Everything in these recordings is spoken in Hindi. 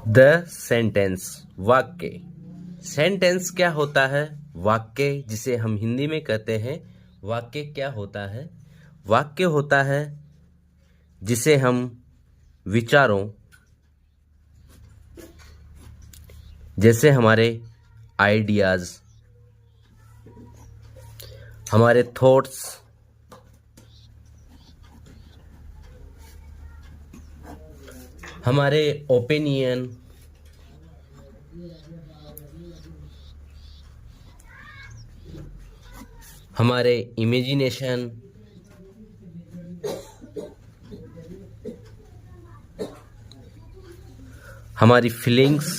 द सेंटेंस, वाक्य। सेंटेंस क्या होता है? वाक्य, जिसे हम हिंदी में कहते हैं वाक्य, क्या होता है? वाक्य होता है जिसे हम विचारों, जैसे हमारे आइडियाज, हमारे थॉट्स, हमारे ओपिनियन, हमारे इमेजिनेशन, हमारी फीलिंग्स,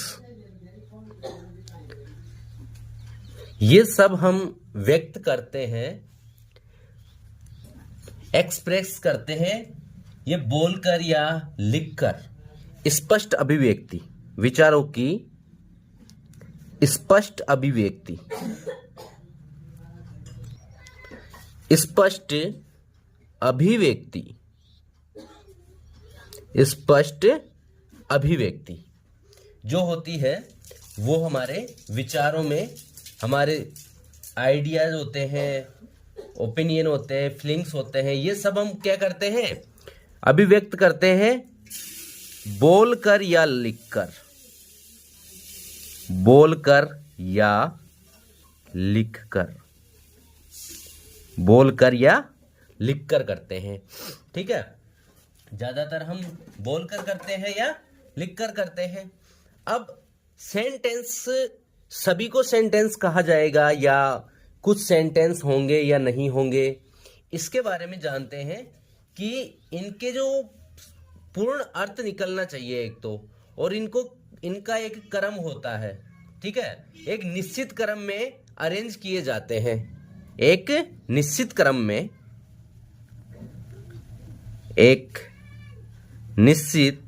ये सब हम व्यक्त करते हैं, एक्सप्रेस करते हैं, ये बोलकर या लिखकर। स्पष्ट अभिव्यक्ति, विचारों की स्पष्ट अभिव्यक्ति, स्पष्ट अभिव्यक्ति, स्पष्ट अभिव्यक्ति जो होती है वो हमारे विचारों में, हमारे आइडियाज होते हैं, ओपिनियन होते हैं, फीलिंग्स होते हैं, ये सब हम क्या करते हैं? अभिव्यक्त करते हैं, बोलकर या लिखकर। बोलकर या लिखकर, बोलकर या लिखकर करते हैं। ठीक है, ज्यादातर हम बोलकर करते हैं या लिखकर करते हैं। अब सेंटेंस, सभी को सेंटेंस कहा जाएगा या कुछ सेंटेंस होंगे या नहीं होंगे, इसके बारे में जानते हैं कि इनके जो पूर्ण अर्थ निकलना चाहिए एक तो, और इनका एक क्रम होता है। ठीक है, एक निश्चित क्रम में अरेंज किए जाते हैं, एक निश्चित क्रम में, एक निश्चित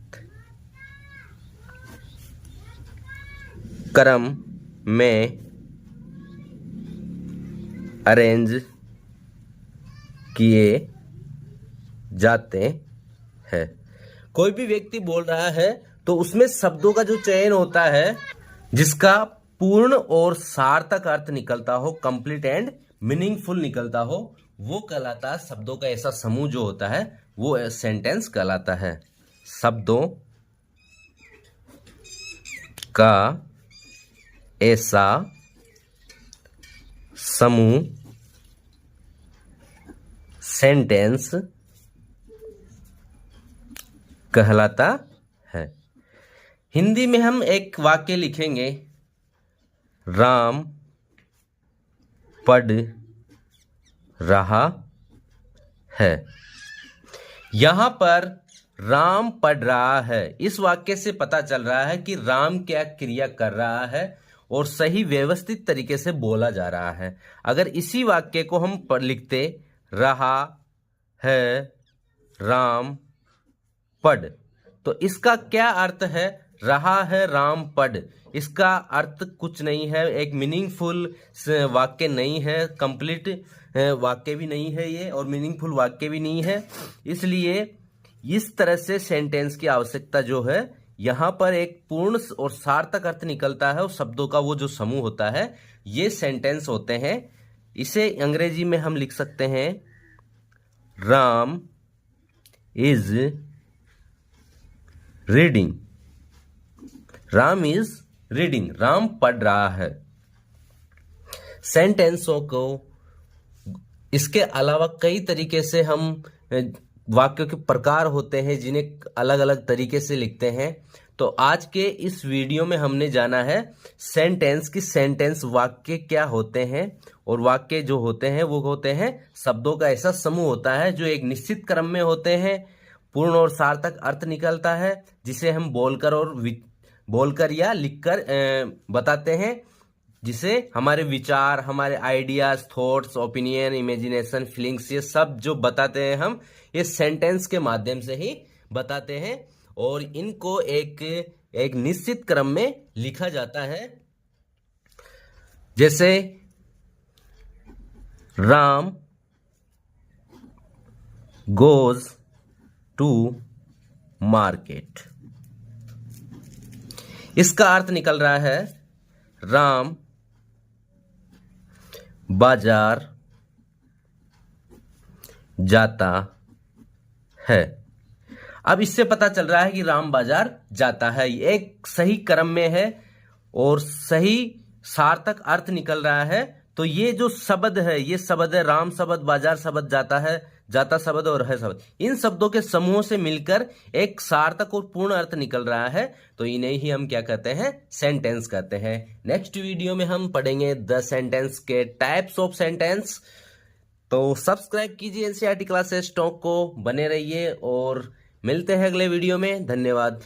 क्रम में अरेंज किए जाते हैं। कोई भी व्यक्ति बोल रहा है तो उसमें शब्दों का जो चयन होता है, जिसका पूर्ण और सार्थक अर्थ निकलता हो, कंप्लीट एंड मीनिंगफुल निकलता हो, वो कहलाता है, शब्दों का ऐसा समूह जो होता है वो सेंटेंस कहलाता है। शब्दों का ऐसा समूह सेंटेंस कहलाता है। हिंदी में हम एक वाक्य लिखेंगे, राम पढ़ रहा है। यहां पर राम पढ़ रहा है, इस वाक्य से पता चल रहा है कि राम क्या क्रिया कर रहा है और सही व्यवस्थित तरीके से बोला जा रहा है। अगर इसी वाक्य को हम लिखते, रहा है राम पढ़, तो इसका क्या अर्थ है? रहा है राम पढ़, इसका अर्थ कुछ नहीं है, एक मीनिंगफुल वाक्य नहीं है, कंप्लीट वाक्य भी नहीं है ये, और मीनिंगफुल वाक्य भी नहीं है। इसलिए इस तरह से सेंटेंस की आवश्यकता जो है, यहाँ पर एक पूर्ण और सार्थक अर्थ निकलता है, और शब्दों का वो जो समूह होता है, ये सेंटेंस होते हैं। इसे अंग्रेजी में हम लिख सकते हैं, Ram is reading. Ram is reading, Ram पढ़ रहा है। सेंटेंसों को इसके अलावा कई तरीके से हम, वाक्यों के प्रकार होते हैं जिन्हें अलग अलग तरीके से लिखते हैं। तो आज के इस वीडियो में हमने जाना है सेंटेंस की, सेंटेंस वाक्य क्या होते हैं, और वाक्य जो होते हैं वो होते हैं शब्दों का ऐसा समूह होता है जो एक निश्चित क्रम में होते हैं, पूर्ण और सार्थक अर्थ निकलता है, जिसे हम बोलकर या लिखकर बताते हैं, जिसे हमारे विचार, हमारे ideas, thoughts, opinion, imagination, feelings, ये सब जो बताते हैं हम, ये सेंटेंस के माध्यम से ही बताते हैं, और इनको एक निश्चित क्रम में लिखा जाता है। जैसे राम गोज टू मार्केट, इसका अर्थ निकल रहा है राम बाजार जाता है। अब इससे पता चल रहा है कि राम बाजार जाता है एक सही क्रम में है और सही सार्थक अर्थ निकल रहा है। तो ये जो शब्द है, ये शब्द है राम शब्द, बाजार शब्द, जाता है, जाता शब्द और है शब्द, इन शब्दों के समूह से मिलकर एक सार्थक और पूर्ण अर्थ निकल रहा है। तो इन्हें ही हम क्या कहते हैं, सेंटेंस कहते हैं। नेक्स्ट वीडियो में हम पढ़ेंगे द सेंटेंस के टाइप्स ऑफ सेंटेंस। तो सब्सक्राइब कीजिए एनसीईआरटी क्लासेस टॉक को, बने रहिए और मिलते हैं अगले वीडियो में। धन्यवाद।